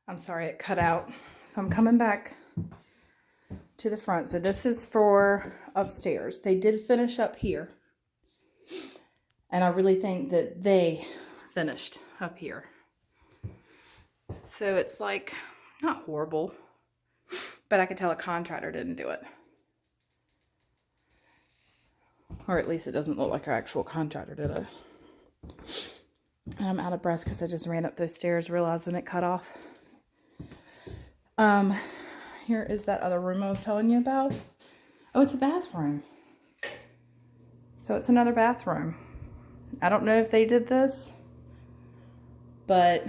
I'm sorry, it cut out. So I'm coming back to the front. So this is for upstairs. They did finish up here. And I really think that they finished up here. So it's like, not horrible, but I could tell a contractor didn't do it. Or at least it doesn't look like our actual contractor did it. And I'm out of breath because I just ran up those stairs realizing it cut off. Here is that other room I was telling you about. Oh, it's a bathroom. So it's another bathroom. I don't know if they did this, but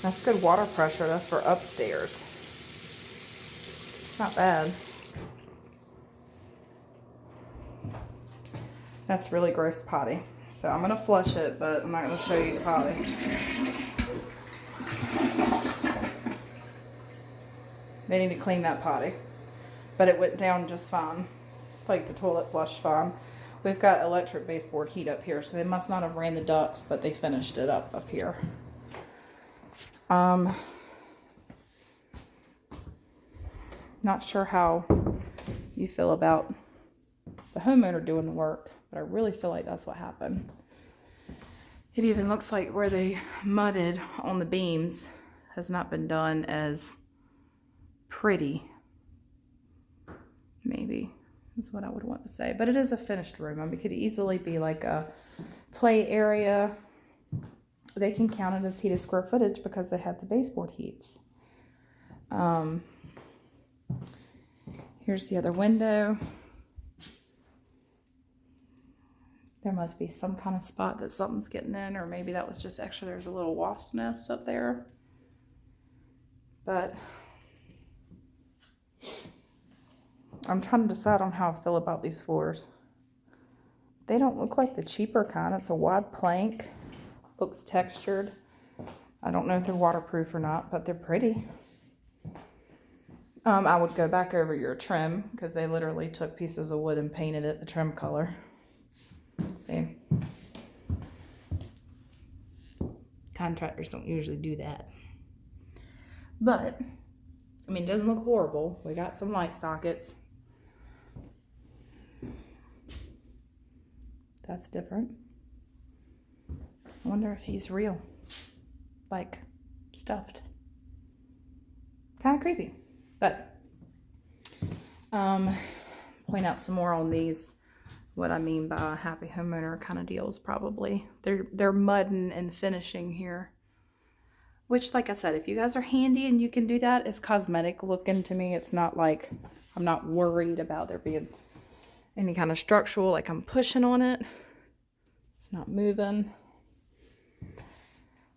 that's good water pressure. That's for upstairs. It's not bad. That's really gross potty. So I'm going to flush it, but I'm not going to show you the potty. They need to clean that potty. But it went down just fine. Like the toilet flushed fine. We've got electric baseboard heat up here, so they must not have ran the ducts, but they finished it up here. Not sure how you feel about the homeowner doing the work, but I really feel like that's what happened. It even looks like where they mudded on the beams has not been done as pretty. Maybe is what I would want to say, but it is a finished room. I mean, it could easily be like a play area. They can count it as heated square footage because they have the baseboard heats. Here's the other window. There must be some kind of spot that something's getting in, or maybe that was just extra. There's a little wasp nest up there. But I'm trying to decide on how I feel about these floors. They don't look like the cheaper kind. It's a wide plank. Looks textured. I don't know if they're waterproof or not, but they're pretty. I would go back over your trim because they literally took pieces of wood and painted it the trim color. See? Contractors don't usually do that. But, I mean, it doesn't look horrible. We got some light sockets. That's different. I wonder if he's real. Like, stuffed. Kind of creepy. But, point out some more on these. What I mean by happy homeowner kind of deals probably. They're mudding and finishing here. Which, like I said, if you guys are handy and you can do that, it's cosmetic looking to me. It's not like I'm not worried about there being any kind of structural, like I'm pushing on it. It's not moving.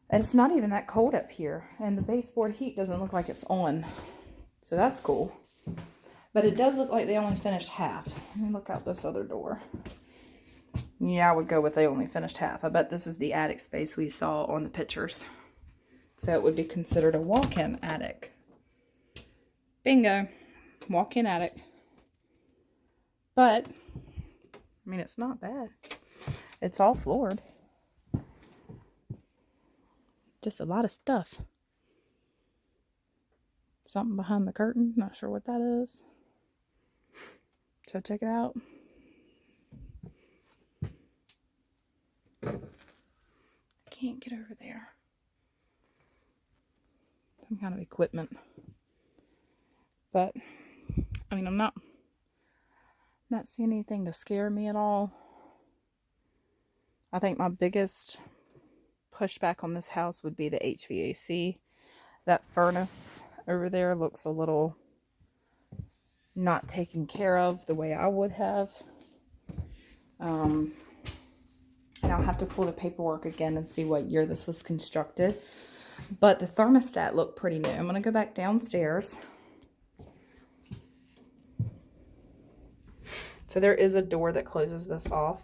And it's not even that cold up here. And the baseboard heat doesn't look like it's on. So that's cool. But it does look like they only finished half. Let me look out this other door. Yeah, I would go with they only finished half. I bet this is the attic space we saw on the pictures. So it would be considered a walk-in attic. Bingo. Walk-in attic. But, I mean, it's not bad. It's all floored. Just a lot of stuff. Something behind the curtain. Not sure what that is. So check it out. I can't get over there. Some kind of equipment. But, I mean, I'm not seeing anything to scare me at all. I think my biggest pushback on this house would be the HVAC. That furnace over there looks a little not taken care of the way I would have. And I'll have to pull the paperwork again and see what year this was constructed. But the thermostat looked pretty new. I'm going to go back downstairs. So there is a door that closes this off.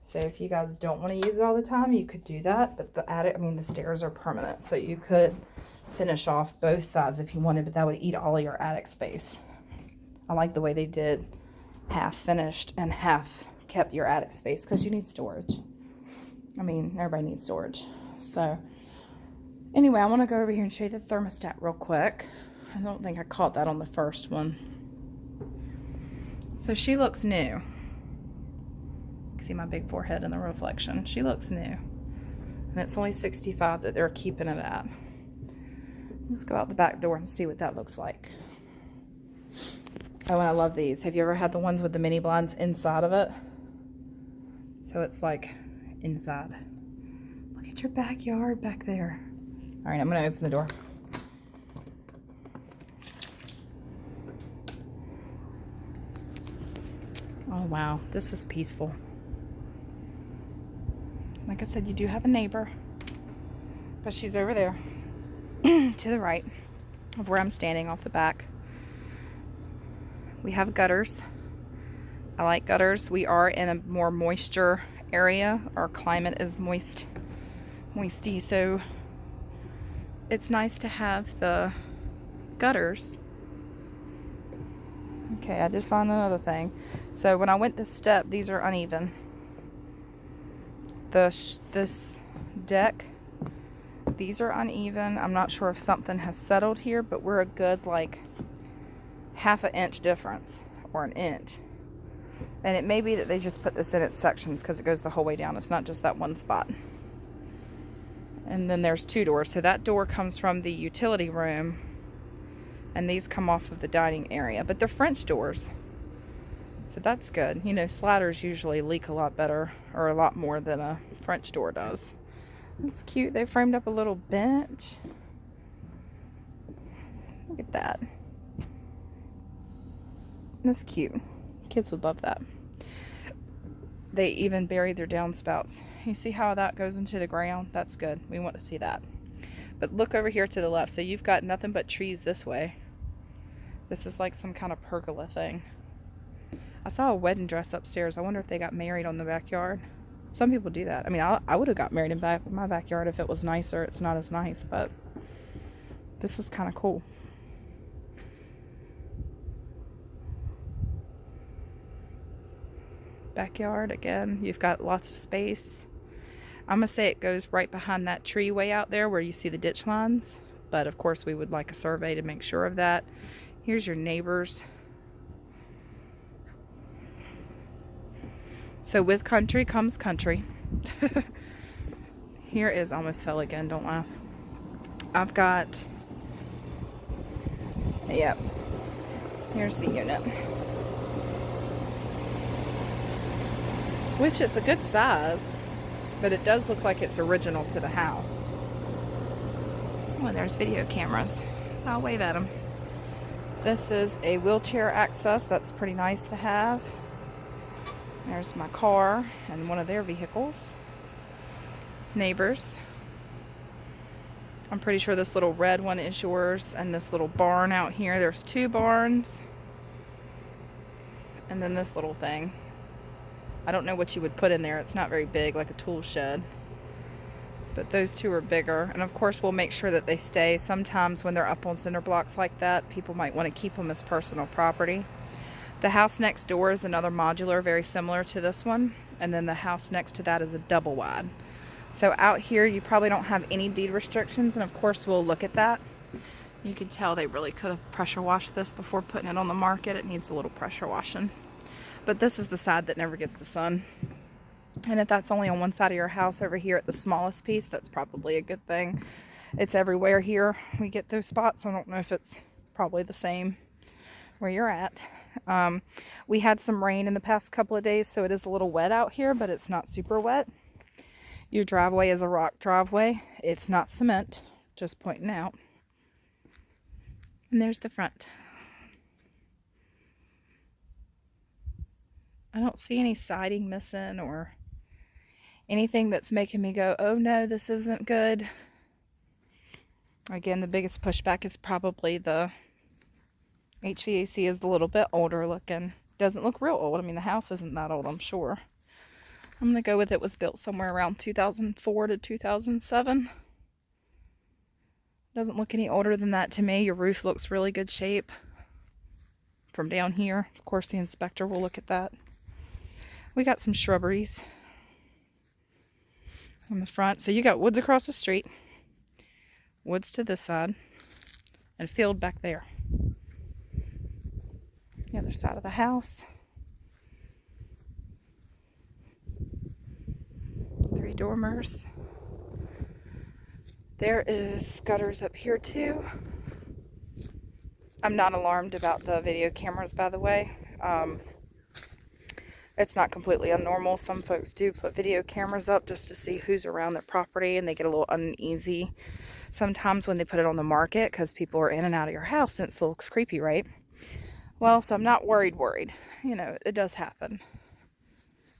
So if you guys don't want to use it all the time, you could do that. But the attic, I mean, the stairs are permanent. So you could finish off both sides if you wanted, but that would eat all of your attic space. I like the way they did half finished and half kept your attic space because you need storage. I mean, everybody needs storage. So anyway, I want to go over here and show you the thermostat real quick. I don't think I caught that on the first one. So she looks new. You can see my big forehead in the reflection. She looks new. And it's only 65 that they're keeping it at. Let's go out the back door and see what that looks like. Oh, and I love these. Have you ever had the ones with the mini blinds inside of it? So it's like inside. Look at your backyard back there. All right, I'm going to open the door. Oh, wow. This is peaceful. Like I said, you do have a neighbor, but she's over there to the right of where I'm standing off the back. We have gutters. I like gutters. We are in a more moisture area. Our climate is moisty, so it's nice to have the gutters. Okay, I did find another thing. So when I went this step, these are uneven. This deck, these are uneven. I'm not sure if something has settled here, but we're a good like half an inch difference or an inch. And it may be that they just put this in its sections because it goes the whole way down. It's not just that one spot. And then there's two doors. So that door comes from the utility room, and these come off of the dining area, but they're French doors. So that's good. You know, sliders usually leak a lot better or a lot more than a French door does. That's cute. They framed up a little bench. Look at that. That's cute. Kids would love that. They even buried their downspouts. You see how that goes into the ground? That's good. We want to see that. But look over here to the left. So you've got nothing but trees this way. This is like some kind of pergola thing. I saw a wedding dress upstairs. I wonder if they got married on the backyard. Some people do that. I mean, I would have got married in my backyard if it was nicer. It's not as nice, but this is kind of cool. Backyard again. You've got lots of space. I'm going to say it goes right behind that tree way out there where you see the ditch lines. But of course we would like a survey to make sure of that. Here's your neighbors. So with country comes country. Here is, almost fell again, don't laugh. I've got, yep, here's the unit. Which is a good size, but it does look like it's original to the house. Oh, and there's video cameras, so I'll wave at them. This is a wheelchair access. That's pretty nice to have. There's my car and one of their vehicles. Neighbors. I'm pretty sure this little red one is yours, and this little barn out here. There's two barns. And then this little thing. I don't know what you would put in there. It's not very big, like a tool shed. But those two are bigger. And of course we'll make sure that they stay. Sometimes when they're up on cinder blocks like that, people might want to keep them as personal property. The house next door is another modular, very similar to this one. And then the house next to that is a double wide. So out here, you probably don't have any deed restrictions. And of course, we'll look at that. You can tell they really could have pressure washed this before putting it on the market. It needs a little pressure washing. But this is the side that never gets the sun. And if that's only on one side of your house over here at the smallest piece, that's probably a good thing. It's everywhere here. We get those spots. I don't know if it's probably the same where you're at. We had some rain in the past couple of days, so it is a little wet out here, but it's not super wet. Your driveway is a rock driveway. It's not cement, just pointing out. And there's the front. I don't see any siding missing or anything that's making me go, oh no, this isn't good. Again, the biggest pushback is probably the HVAC is a little bit older looking. Doesn't look real old. I mean, the house isn't that old, I'm sure. I'm going to go with it was built somewhere around 2004 to 2007. Doesn't look any older than that to me. Your roof looks really good shape. from down here. Of course, the inspector will look at that. We got some shrubberies on the front. So you got woods across the street, woods to this side, and a field back there. The other side of the house. 3 dormers. There is gutters up here too. I'm not alarmed about the video cameras, by the way. It's not completely abnormal. Some folks do put video cameras up just to see who's around their property, and they get a little uneasy sometimes when they put it on the market because people are in and out of your house and it's a little creepy, right? Well, so I'm not worried. You know, it does happen.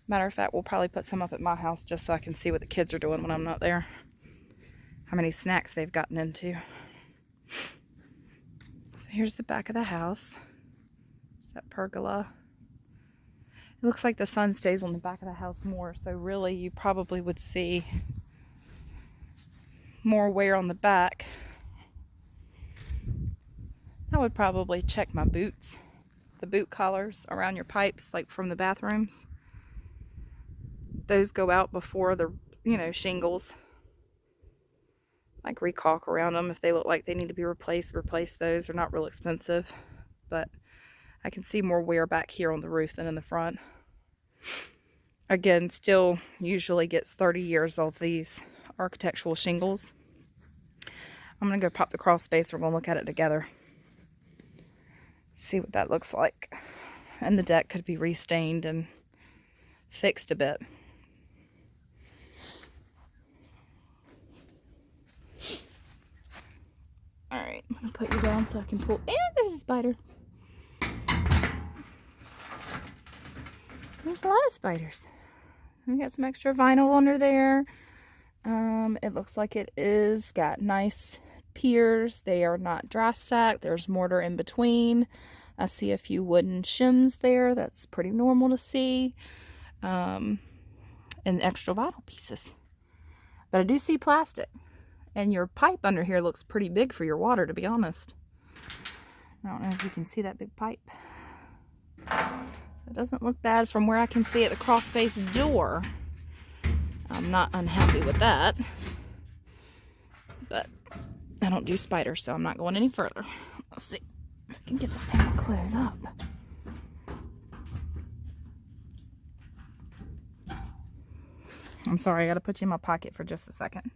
Matter of fact, we'll probably put some up at my house just so I can see what the kids are doing when I'm not there. How many snacks they've gotten into. Here's the back of the house. There's that pergola. It looks like the sun stays on the back of the house more, so really you probably would see more wear on the back. I would probably check my boots, the boot collars around your pipes, like from the bathrooms. Those go out before the, shingles. Like recaulk around them. If they look like they need to be replaced, replace those. They're not real expensive, but I can see more wear back here on the roof than in the front. Again, still usually gets 30 years off these architectural shingles. I'm going to go pop the crawl space. We're going to look at it together. See what that looks like. And the deck could be restained and fixed a bit. Alright, I'm going to put you down so I can pull. There's a spider. There's a lot of spiders. We got some extra vinyl under there. It looks like it is got nice piers. They are not dry stacked. There's mortar in between. I see a few wooden shims there. That's pretty normal to see. And extra vinyl pieces. But I do see plastic. And your pipe under here looks pretty big for your water, to be honest. I don't know if you can see that big pipe. So it doesn't look bad from where I can see at the crawl space door. I'm not unhappy with that. But I don't do spiders, so I'm not going any further. Let's see if I can get this thing to close up. I'm sorry, I gotta put you in my pocket for just a second.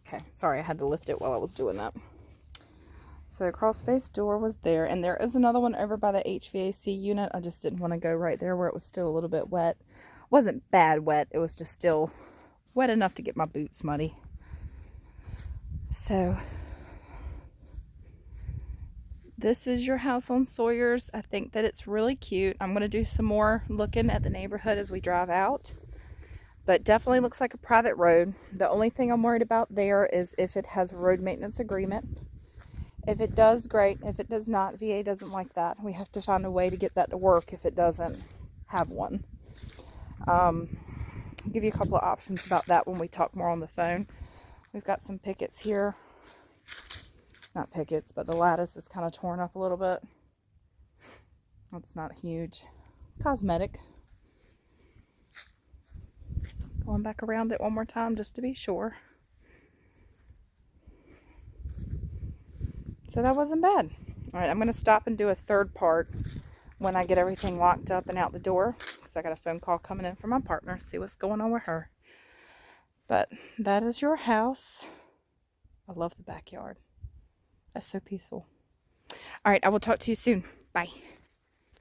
Okay, sorry, I had to lift it while I was doing that. So crawl space door was there, and there is another one over by the HVAC unit. I just didn't want to go right there where it was still a little bit wet. It wasn't bad wet, it was just still wet enough to get my boots muddy. So this is your house on Sawyers. I think that it's really cute. I'm going to do some more looking at the neighborhood as we drive out. But definitely looks like a private road. The only thing I'm worried about there is if it has a road maintenance agreement. If it does, great. If it does not, VA doesn't like that. We have to find a way to get that to work if it doesn't have one. I'll give you a couple of options about that when we talk more on the phone. We've got some pickets here. Not pickets, but the lattice is kind of torn up a little bit. That's not huge. Cosmetic. Going back around it one more time just to be sure. So that wasn't bad. Alright, I'm going to stop and do a third part when I get everything locked up and out the door. Because I got a phone call coming in from my partner. See what's going on with her. But that is your house. I love the backyard. That's so peaceful. Alright, I will talk to you soon. Bye.